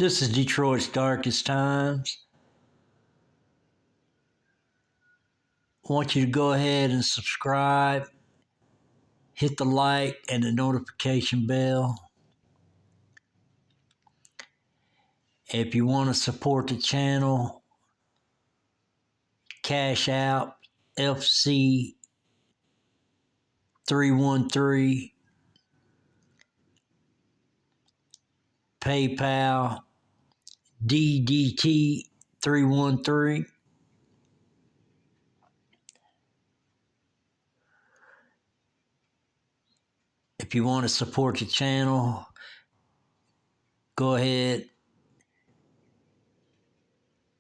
This is Detroit's Darkest Times. I want you to go ahead and subscribe, hit the like and the notification bell. If you want to support the channel, Cash App FC313, PayPal DDT313. If you want to support the channel, go ahead.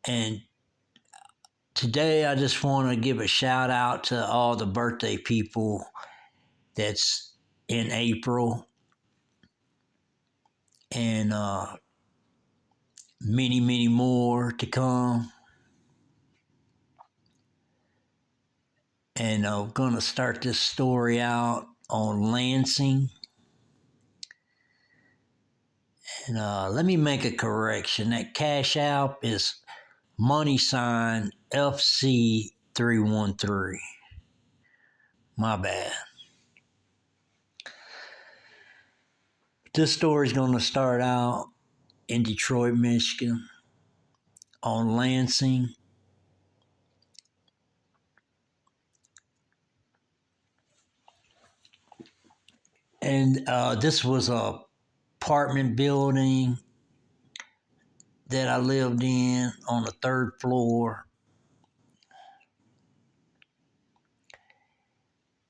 And today I just want to give a shout out to all the birthday people that's in April, and many more to come. And I'm going to start this story out on Lansing. And let me make a correction. That Cash App is $ FC313. My bad. This story is going to start out in Detroit, Michigan, on Lansing. And this was a apartment building that I lived in on the 3rd floor.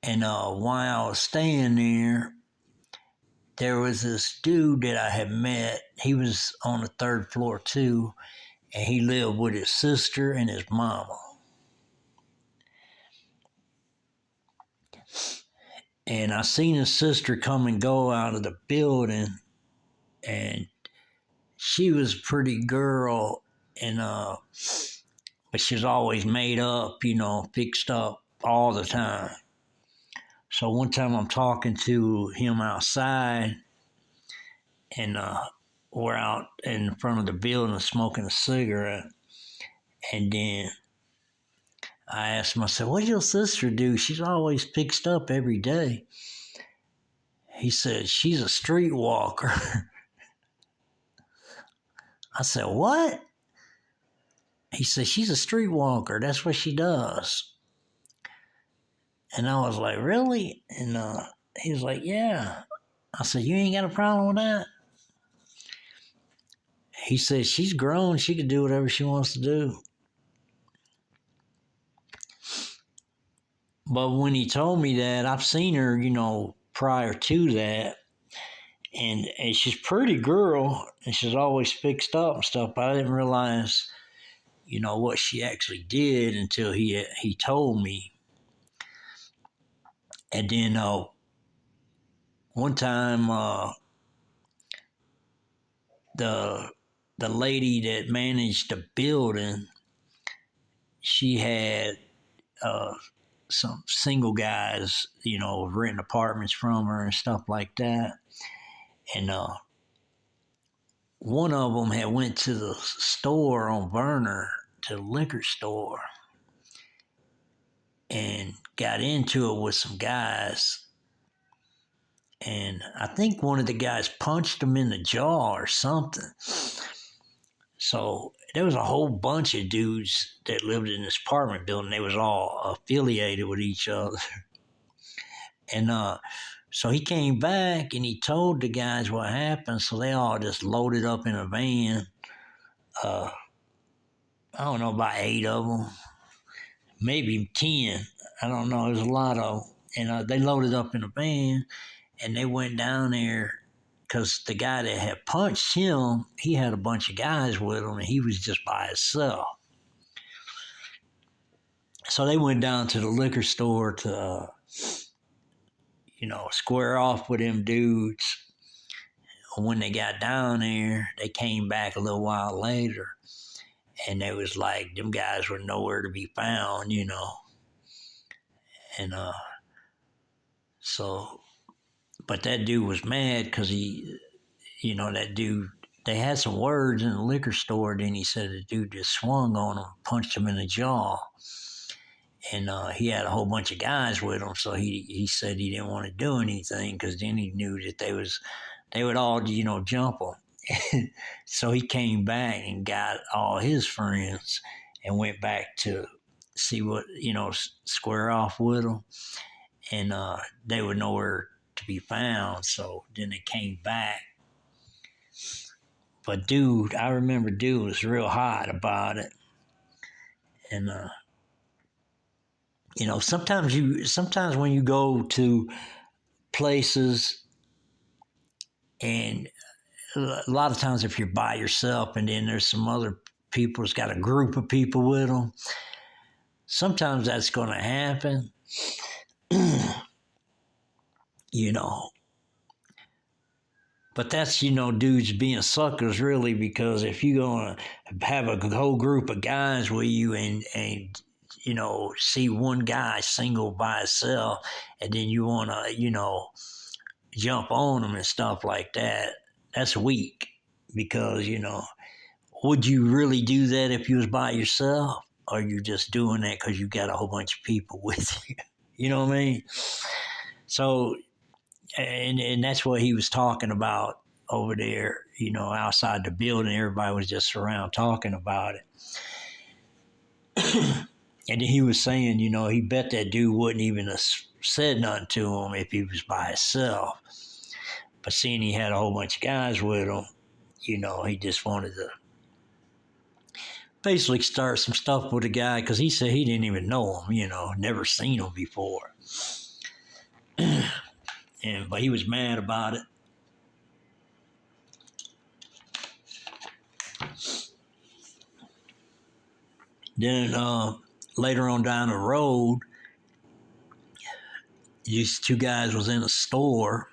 And while I was staying there was this dude that I had met. He was on the 3rd floor too, and he lived with his sister and his mama. And I seen his sister come and go out of the building, and she was a pretty girl, and but she was always made up, fixed up all the time. So one time I'm talking to him outside, and we're out in front of the building smoking a cigarette. And then I asked him, I said, "What'd your sister do? She's always fixed up every day." He said, "She's a streetwalker." I said, "What?" He said, "She's a streetwalker. That's what she does." And I was like, "Really?" And he was like, "Yeah." I said, "You ain't got a problem with that?" He said, "She's grown. She can do whatever she wants to do." But when he told me that, I've seen her, prior to that. And she's a pretty girl, and she's always fixed up and stuff. But I didn't realize, what she actually did until he told me. And then one time, the lady that managed the building, she had some single guys, renting apartments from her and stuff like that. And one of them had went to the store on Verner, to the liquor store, and got into it with some guys. And I think one of the guys punched him in the jaw or something. So there was a whole bunch of dudes that lived in this apartment building. They was all affiliated with each other. And so he came back and he told the guys what happened. So they all just loaded up in a van. I don't know, about 8 of them, maybe 10. I don't know. There's a lot of them. And they loaded up in a van, and they went down there because the guy that had punched him, he had a bunch of guys with him, and he was just by himself. So they went down to the liquor store to, square off with them dudes. When they got down there, they came back a little while later, and they was like, them guys were nowhere to be found, And so, but that dude was mad because he, that dude they had some words in the liquor store. Then he said the dude just swung on him, punched him in the jaw, and he had a whole bunch of guys with him. So he said he didn't want to do anything because then he knew that they would all jump him. So he came back and got all his friends and went back to see what square off with them, and they were nowhere to be found. So then they came back. But dude, I remember dude was real hot about it, and sometimes when you go to places, and a lot of times if you're by yourself and then there's some other people that's got a group of people with them, sometimes that's going to happen. you know but that's dudes being suckers, really, because if you're going to have a whole group of guys with you and see one guy single by himself, and then you want to jump on them and stuff like that, that's weak. Because would you really do that if you was by yourself, or you just doing that because you got a whole bunch of people with you? You know what I mean? So, and that's what he was talking about over there, outside the building. Everybody was just around talking about it. And then he was saying, he bet that dude wouldn't even have said nothing to him if he was by himself. But seeing he had a whole bunch of guys with him, he just wanted to basically start some stuff with the guy, because he said he didn't even know him, never seen him before. But he was mad about it. Then later on down the road, these two guys was in a store,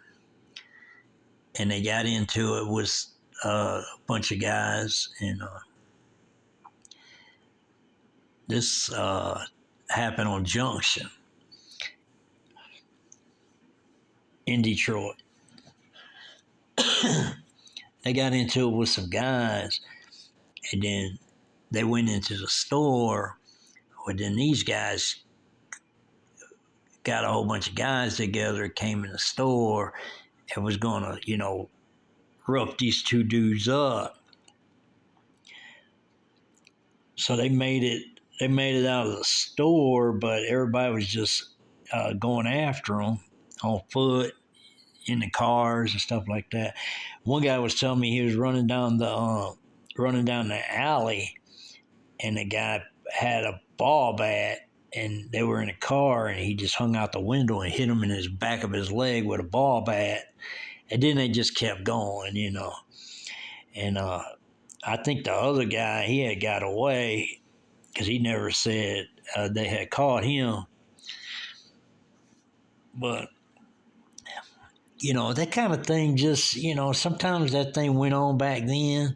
and they got into it with a bunch of guys, and this happened on Junction in Detroit. They got into it with some guys, and then they went into the store. But then these guys got a whole bunch of guys together, came in the store, and was going to, rough these two dudes up. So they made it out of the store, but everybody was just going after them on foot, in the cars and stuff like that. One guy was telling me he was running down the alley, and the guy had a ball bat, and they were in a car, and he just hung out the window and hit him in his back of his leg with a ball bat, and then they just kept going, And I think the other guy, he had got away because he never said they had caught him. But that kind of thing just, sometimes that thing went on back then.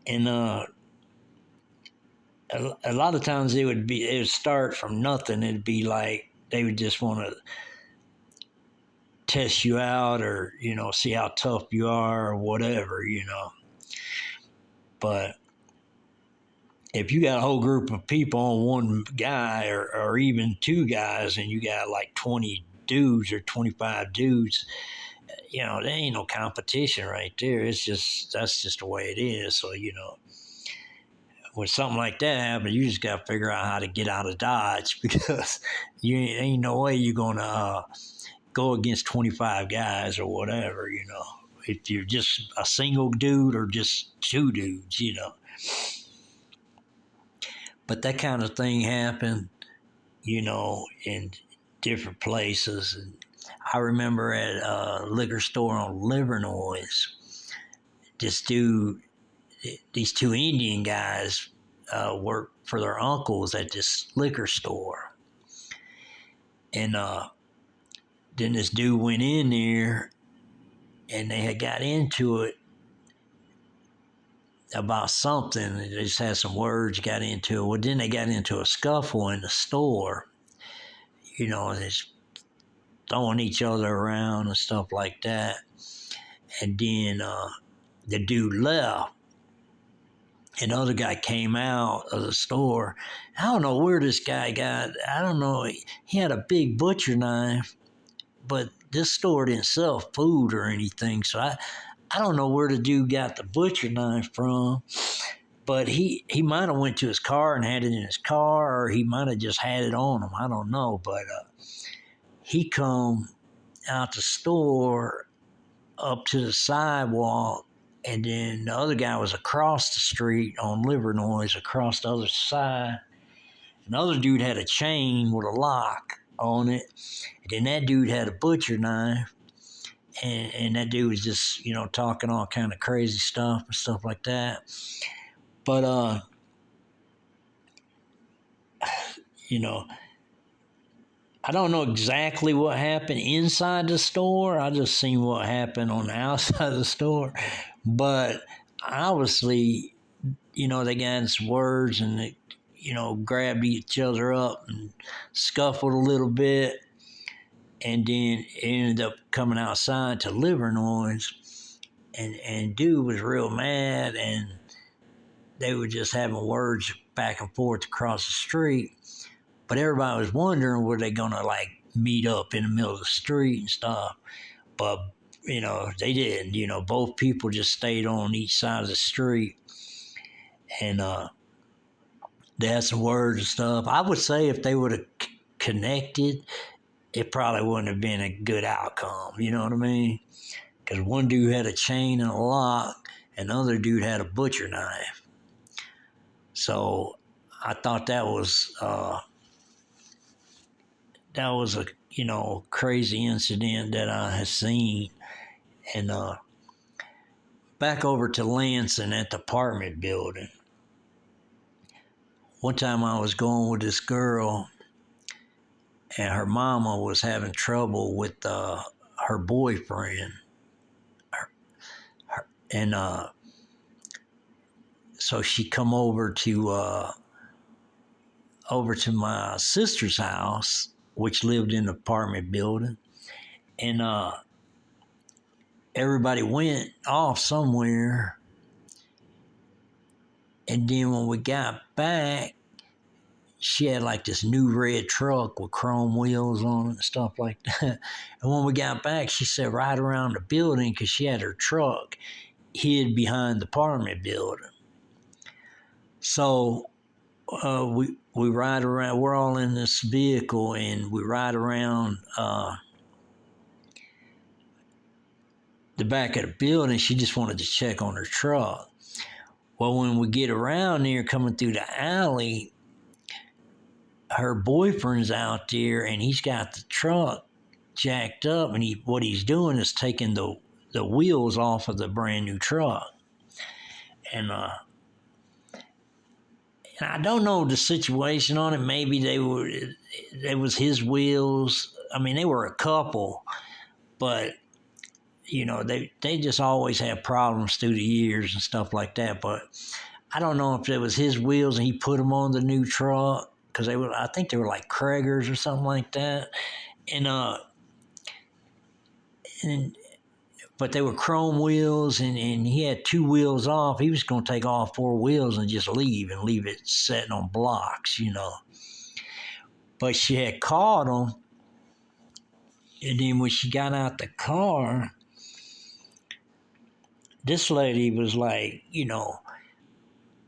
And a lot of times it would start from nothing. It'd be like they would just want to test you out, or, see how tough you are or whatever, But if you got a whole group of people on one guy, or even two guys, and you got like 20 dudes or 25 dudes, there ain't no competition right there. That's just the way it is. So, when something like that happens, you just got to figure out how to get out of Dodge, because ain't no way you're going to go against 25 guys or whatever, if you're just a single dude or just two dudes, But that kind of thing happened, in different places. And I remember at a liquor store on Livernois, this dude, these two Indian guys worked for their uncles at this liquor store. And then this dude went in there, and they had got into it about something. They just had some words, got into it. Well, then they got into a scuffle in the store, and it's throwing each other around and stuff like that. And then the dude left. And the other guy came out of the store. I don't know where this guy got. I don't know. He had a big butcher knife, but this store didn't sell food or anything. So I don't know where the dude got the butcher knife from. But he might have went to his car and had it in his car, or he might have just had it on him. I don't know. But he come out the store up to the sidewalk, and then the other guy was across the street on Livernois, across the other side. Another dude had a chain with a lock on it. And then that dude had a butcher knife. And that dude was just, talking all kind of crazy stuff and stuff like that. But, I don't know exactly what happened inside the store. I just seen what happened on the outside of the store. But obviously, they got some words and they, grabbed each other up and scuffled a little bit. And then it ended up coming outside to Livernois. And dude was real mad, and they were just having words back and forth across the street. But everybody was wondering, were they going to meet up in the middle of the street and stuff? But, they didn't. Both people just stayed on each side of the street. And they had some words and stuff. I would say if they would have connected, it probably wouldn't have been a good outcome. You know what I mean? Because one dude had a chain and a lock, and the other dude had a butcher knife. So I thought that was a crazy incident that I had seen. And back over to Lansing at the apartment building. One time I was going with this girl, and her mama was having trouble with her boyfriend. And so she come over to my sister's house, which lived in the apartment building, and everybody went off somewhere. And then when we got back, she had this new red truck with chrome wheels on it and stuff like that. And when we got back, she said right around the building, because she had her truck hid behind the apartment building. So we ride around. We're all in this vehicle, and we ride around the back of the building. She just wanted to check on her truck. Well, when we get around there, coming through the alley, her boyfriend's out there, and he's got the truck jacked up, and what he's doing is taking the wheels off of the brand new truck. And I don't know the situation on it. Maybe it was his wheels. I mean, they were a couple, but they just always have problems through the years and stuff like that. But I don't know if it was his wheels and he put them on the new truck, because I think they were like Krager's or something like that. But they were chrome wheels, and he had two wheels off. He was going to take all four wheels and just leave it sitting on blocks, But she had caught him, and then when she got out the car, this lady was like,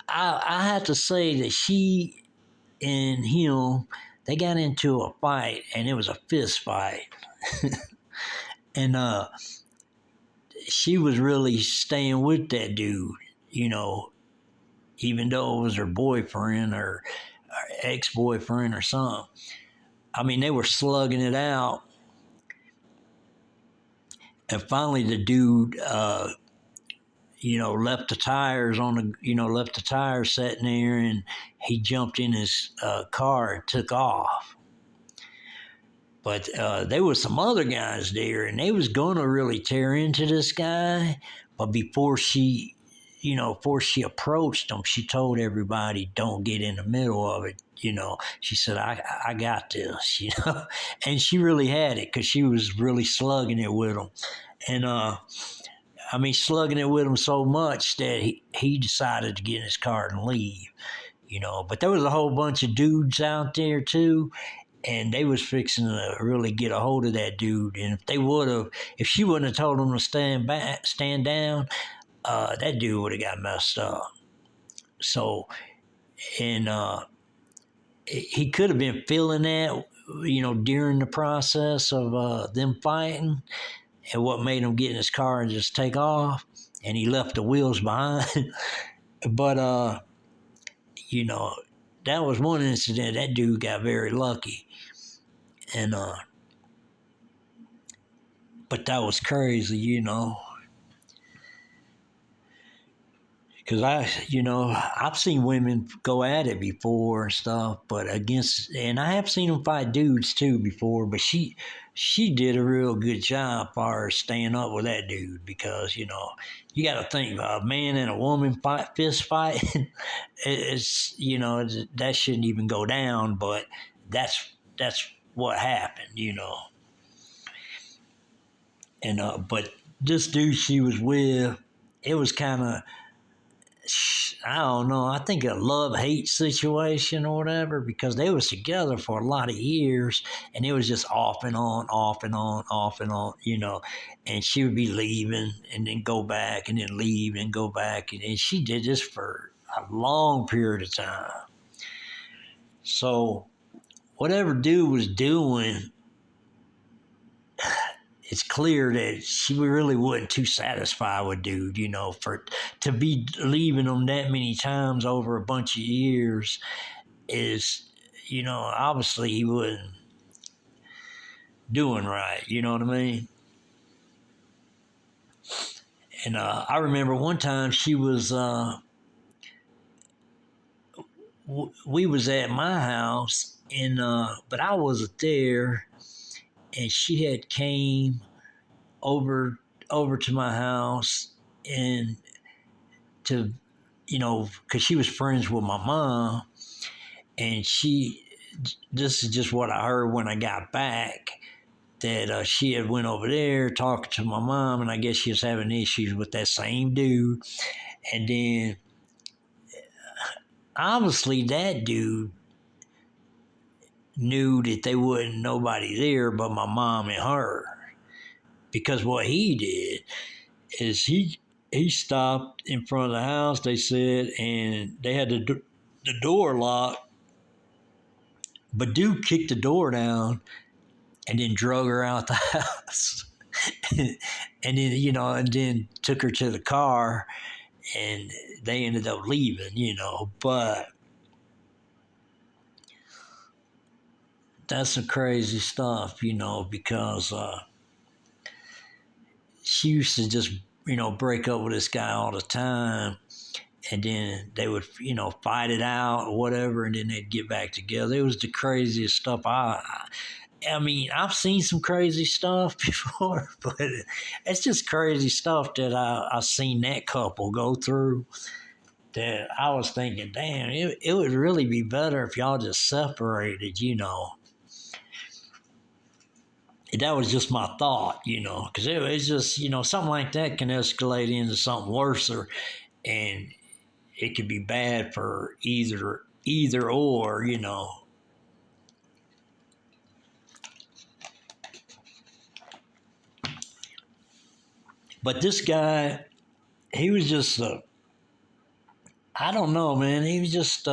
I have to say that she and him, they got into a fight, and it was a fist fight. And she was really staying with that dude, even though it was her boyfriend or ex-boyfriend or something. I mean, they were slugging it out. And finally the dude, left the tires sitting there, and he jumped in his car and took off. But there was some other guys there, and they was going to really tear into this guy. But before she approached him, she told everybody, don't get in the middle of it. She said, I got this, And she really had it, because she was really slugging it with him. And I mean, slugging it with him so much that he decided to get in his car and leave, But there was a whole bunch of dudes out there too, and they was fixing to really get a hold of that dude. And if she wouldn't have told him to stand down, that dude would have got messed up. So, and he could have been feeling that, during the process of them fighting, and what made him get in his car and just take off, and he left the wheels behind. But that was one incident. That dude got very lucky, and but that was crazy. Because I've seen women go at it before and stuff, but and I have seen them fight dudes too before, but she did a real good job far as staying up with that dude, because, you got to think, a man and a woman fist fight, that shouldn't even go down, but that's what happened. And, but this dude she was with, it was kind of, I don't know. I think a love-hate situation or whatever, because they was together for a lot of years, and it was just off and on, off and on, off and on, And she would be leaving and then go back and then leave and go back, and she did this for a long period of time. So whatever dude was doing, it's clear that she really wasn't too satisfied with dude, to be leaving him that many times over a bunch of years is, obviously he wasn't doing right, you know what I mean? And I remember one time she was, we was at my house, and but I wasn't there, and she had came over to my house, and to, because she was friends with my mom, and this is just what I heard when I got back, that she had went over there talking to my mom, and I guess she was having issues with that same dude, and then obviously that dude knew that there wasn't nobody there but my mom and her, because what he did is he stopped in front of the house, they said, and they had the door locked, but dude kicked the door down and then drug her out the house. And then, and then took her to the car, and they ended up leaving, but that's some crazy stuff, because she used to just, break up with this guy all the time, and then they would, fight it out or whatever, and then they'd get back together. It was the craziest stuff. I mean, I've seen some crazy stuff before, but it's just crazy stuff that I've seen that couple go through, that I was thinking, damn, it would really be better if y'all just separated, That was just my thought, because it was just, something like that can escalate into something worse, and it could be bad for either or, But this guy, he was just, I don't know, man. He was just,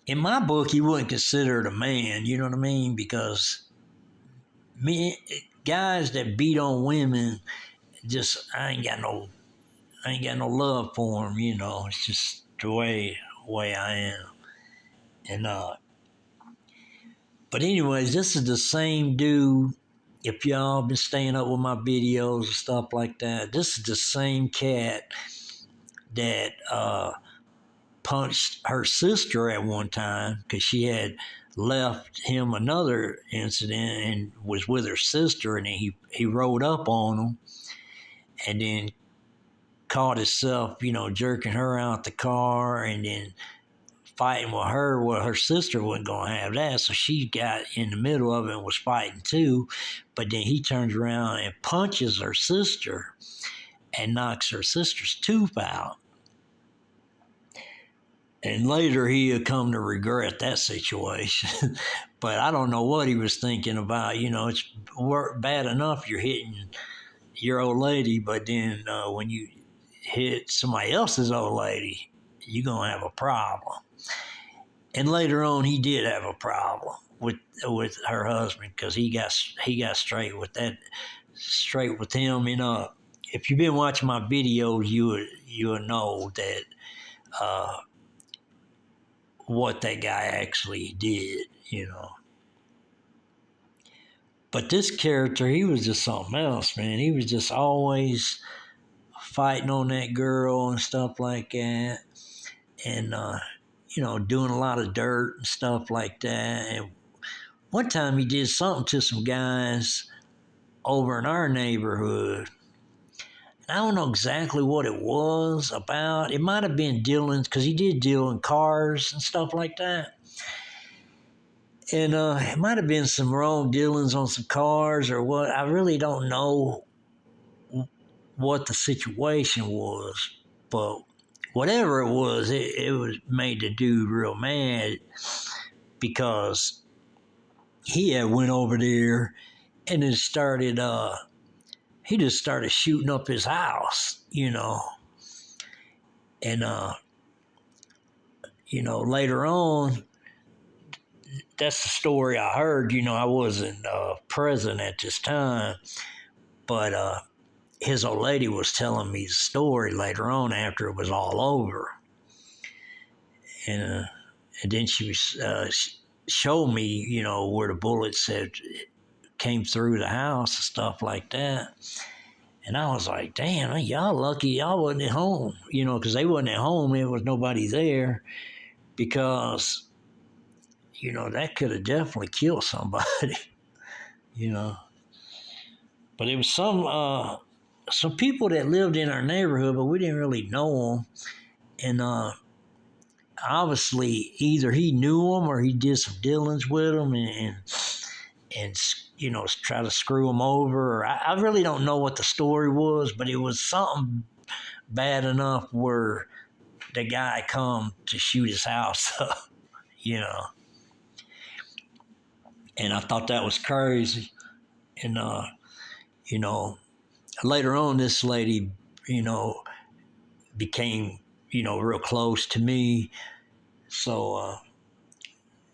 in my book, he wasn't considered a man, you know what I mean? Because guys that beat on women, just, I ain't got no love for them, It's just the way I am. And, but anyways, this is the same dude. If y'all been staying up with my videos and stuff like that, this is the same cat that punched her sister at one time, because she had left him another incident and was with her sister, and then he rode up on him and then caught himself, jerking her out the car, and then fighting with her. Well, her sister wasn't going to have that, so she got in the middle of it and was fighting too. But then he turns around and punches her sister and knocks her sister's tooth out. And later he had come to regret that situation. But I don't know what he was thinking about. You know, it's bad enough you're hitting your old lady, but then when you hit somebody else's old lady, you're going to have a problem. And later on, he did have a problem with her husband because he got straight with him. You know, if you've been watching my videos, you would know that what that guy actually did. You know, but this character, he was just something else, man. He was just always fighting on that girl and stuff like that, and you know, doing a lot of dirt and stuff like that. And one time he did something to some guys over in our neighborhood. I don't know exactly what it was about. It might have been dealing, because he did deal in cars and stuff like that. And it might have been some wrong dealings on some cars or what. I really don't know what the situation was. But whatever it was made the dude real mad because he had went over there and then he just started shooting up his house, you know. And, you know, later on, that's the story I heard. You know, I wasn't present at this time, but his old lady was telling me the story later on after it was all over. And then she was showed me, you know, where the bullets had came through the house and stuff like that. And I was like, damn, y'all lucky y'all wasn't at home, you know, because they wasn't at home. There was nobody there because, you know, that could have definitely killed somebody, you know. But it was some people that lived in our neighborhood, but we didn't really know them. And obviously, either he knew them or he did some dealings with them and you know, try to screw them over. I really don't know what the story was, but it was something bad enough where the guy come to shoot his house up, you know. And I thought that was crazy. And, you know, later on, this lady, you know, became, you know, real close to me. So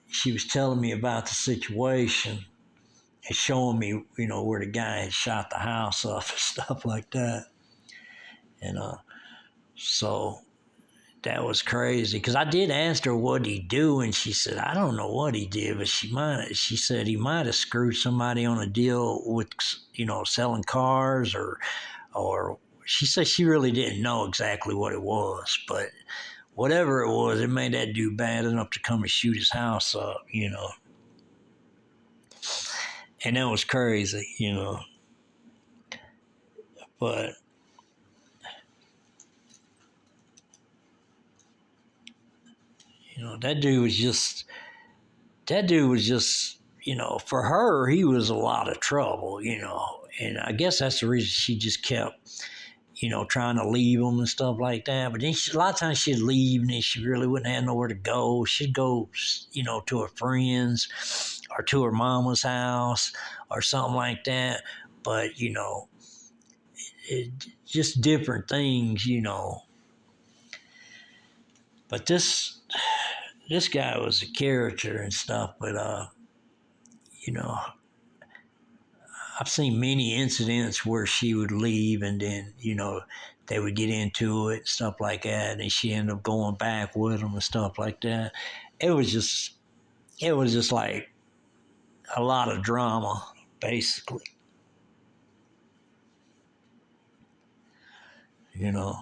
she was telling me about the situation and showing me, you know, where the guy had shot the house up and stuff like that. And so that was crazy because I did ask her what he do, and she said I don't know what he did, but she said he might have screwed somebody on a deal with, you know, selling cars or she said she really didn't know exactly what it was, but whatever it was, it made that dude bad enough to come and shoot his house up, you know. And that was crazy, you know. But you know, that dude was just, you know, for her, he was a lot of trouble, you know. And I guess that's the reason she just kept, you know, trying to leave him and stuff like that. But then a lot of times she'd leave and then she really wouldn't have nowhere to go. She'd go, you know, to her friends or to her mama's house or something like that. But, you know, just different things, you know. But this guy was a character and stuff, but you know, I've seen many incidents where she would leave and then, you know, they would get into it, stuff like that, and she ended up going back with them and stuff like that. It was just like a lot of drama, basically. You know.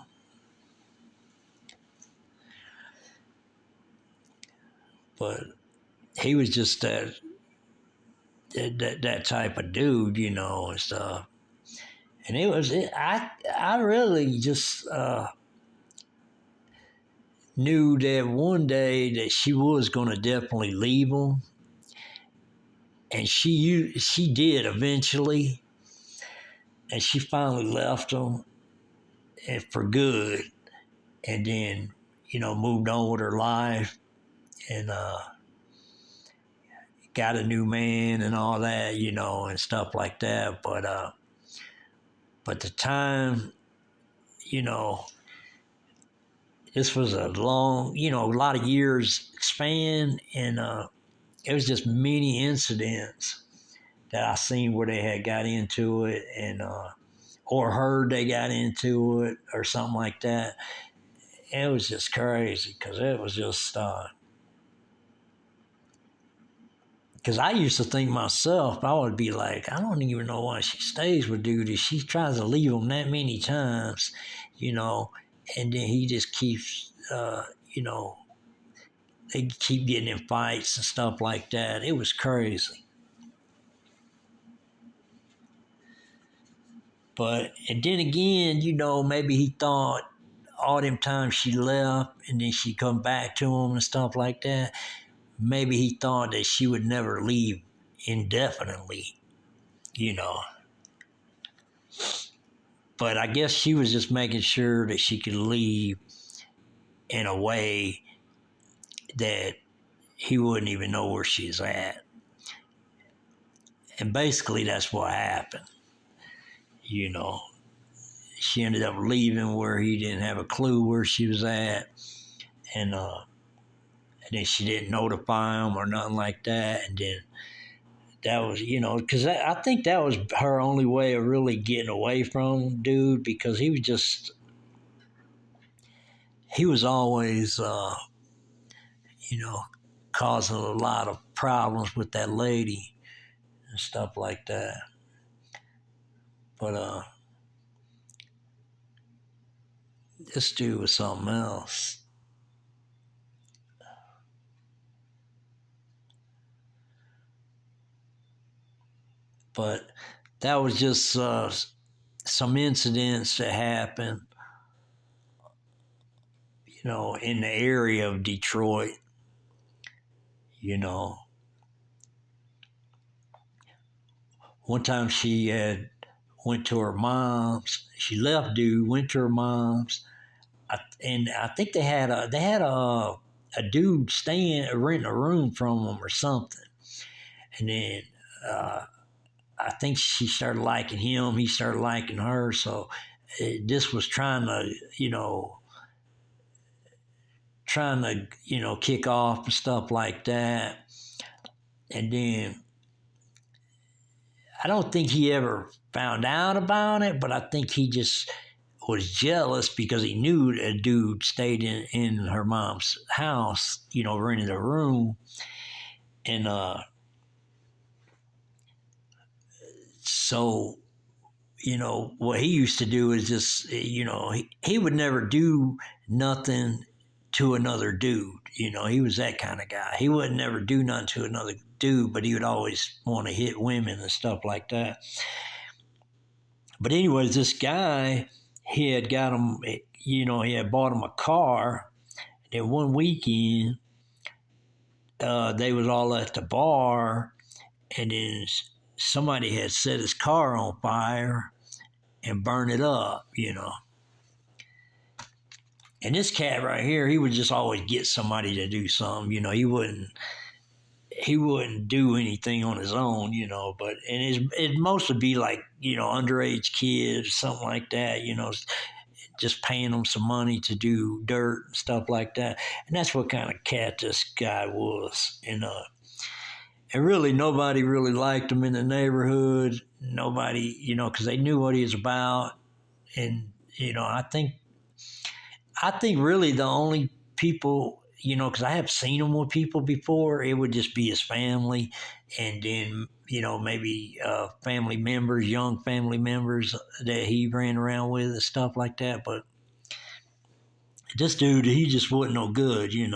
But he was just that type of dude, you know, and stuff. And I really just knew that one day that she was going to definitely leave him, and she did eventually, and she finally left him, and for good, and then moved on with her life, and got a new man and all that, and stuff like that. But the time, you know, this was a long, a lot of years span, and it was just many incidents that I seen where they had got into it, and or heard they got into it or something like that. And it was just crazy because it was just because I used to think myself, I would be like, I don't even know why she stays with dude. If she tries to leave him that many times, and then he just keeps, they keep getting in fights and stuff like that. It was crazy. But, and then again, maybe he thought all them times she left and then she come back to him and stuff like that, maybe he thought that she would never leave indefinitely, you know. But I guess she was just making sure that she could leave in a way that he wouldn't even know where she's at. And basically that's what happened. You know, she ended up leaving where he didn't have a clue where she was at. And then she didn't notify him or nothing like that. And then that was, because I think that was her only way of really getting away from dude, because he was always, you know, causing a lot of problems with that lady and stuff like that. But this dude was something else. But that was just some incidents that happened, in the area of Detroit. You know, one time she had went to her mom's. She left dude, went to her mom's, and I think they had a dude staying renting a room from them or something. And then I think she started liking him. He started liking her. So this was trying to kick off and stuff like that. And then I don't think he ever found out about it, but I think he just was jealous because he knew a dude stayed in her mom's house, rented a room. And so, what he used to do is just, he would never do nothing to another dude. He was that kind of guy. He would never do nothing to another dude, but he would always want to hit women and stuff like that. But anyways, this guy, he had got him, he had bought him a car. And one weekend, they was all at the bar, and then somebody had set his car on fire and burned it up. And this cat right here, he would just always get somebody to do something. He wouldn't do anything on his own. But it'd mostly be like underage kids, something like that. Just paying them some money to do dirt and stuff like that. And that's what kind of cat this guy was. And really nobody really liked him in the neighborhood. Nobody, because they knew what he was about. And I think really the only people, because I have seen him with people before, it would just be his family, and then maybe family members, young family members that he ran around with and stuff like that. But this dude, he just wasn't no good. And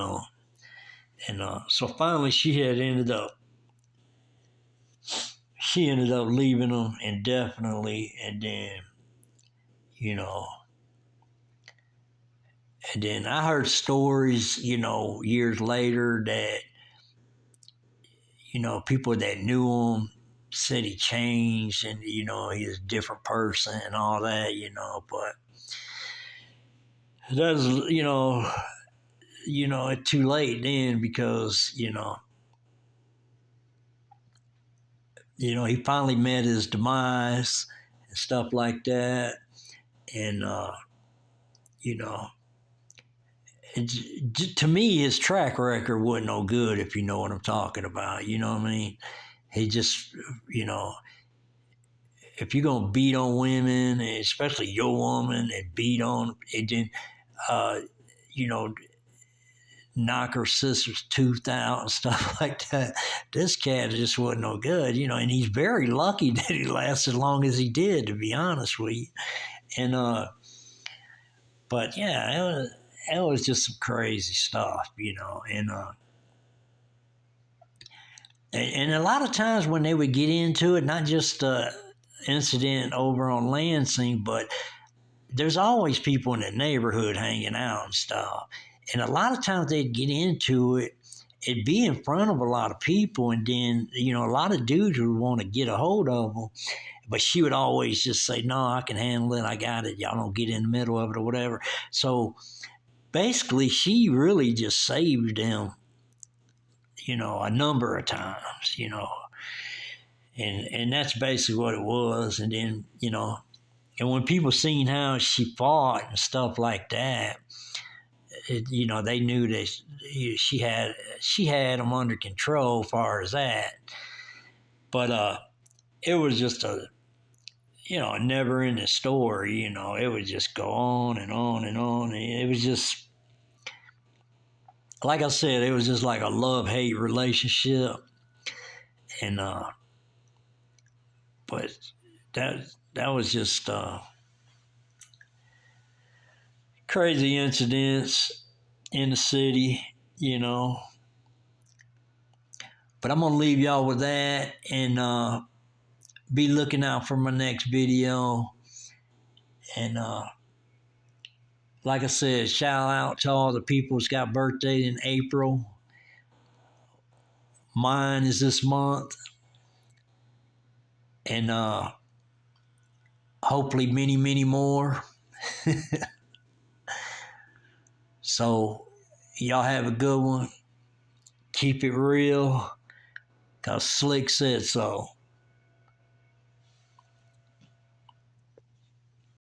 so finally, she ended up leaving him indefinitely, and then you know And then I heard stories, years later that, people that knew him said he changed and, he's a different person and all that, but that's, it's too late then because, he finally met his demise and stuff like that. And, you know, to me, his track record wasn't no good, if you know what I'm talking about. You know what I mean? He just, you know, if you're going to beat on women, especially your woman, and beat on, and then, uh, you know, knock her sister's tooth out and stuff like that. This cat just wasn't no good, and he's very lucky that he lasted as long as he did, to be honest with you. And but yeah, it was just some crazy stuff, and a lot of times when they would get into it, not just the incident over on Lansing, but there's always people in the neighborhood hanging out and stuff. And a lot of times they'd get into it, it'd be in front of a lot of people, and then, a lot of dudes would want to get a hold of them. But she would always just say, no, I can handle it. I got it. Y'all don't get in the middle of it or whatever. So basically, she really just saved him, a number of times, and that's basically what it was. And then, and when people seen how she fought and stuff like that, they knew that she had them under control as far as that. But it was just a never ending story. It would just go on and on and on. And it was just, like I said, it was just like a love-hate relationship. And but that was just crazy incidents in the city, But I'm gonna leave y'all with that, and be looking out for my next video. And like I said, shout out to all the people who's got birthdays in April. Mine is this month. And hopefully many, many more. So y'all have a good one. Keep it real, 'cause Slick said so.